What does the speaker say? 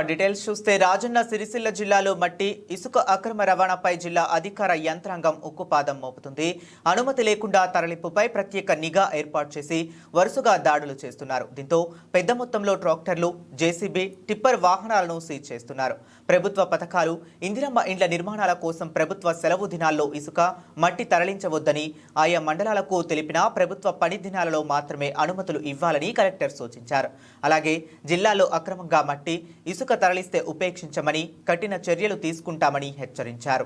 Details చూస్తే రాజన్న సిరిసిల్ల జిల్లాలో మట్టి ఇసుక అక్రమ రవాణాపై జిల్లా అధికార యంత్రాంగం ఉక్కుపాదం మోపుతుంది. అనుమతి లేకుండా తరలింపుపై ప్రత్యేక నిఘా ఏర్పాటు చేసి వరుసగా దాడులు చేస్తున్నారు. దీంతో పెద్ద మొత్తంలో ట్రాక్టర్లు, జేసీబీ, టిప్పర్ వాహనాలను సీజ్ చేస్తున్నారు. ప్రభుత్వ పథకాలు, ఇందిరమ్మ ఇండ్ల నిర్మాణాల కోసం ప్రభుత్వ సెలవు దినాల్లో ఇసుక, మట్టి తరలించవద్దని ఆయా మండలాలకు తెలిపినా ప్రభుత్వ పని దినాలలో మాత్రమే అనుమతులు ఇవ్వాలని కలెక్టర్ సూచించారు. అలాగే జిల్లాలో అక్రమంగా మట్టి, ఇసుక తరలిస్తే ఉపేక్షించమని, కఠిన చర్యలు తీసుకుంటామని హెచ్చరించారు.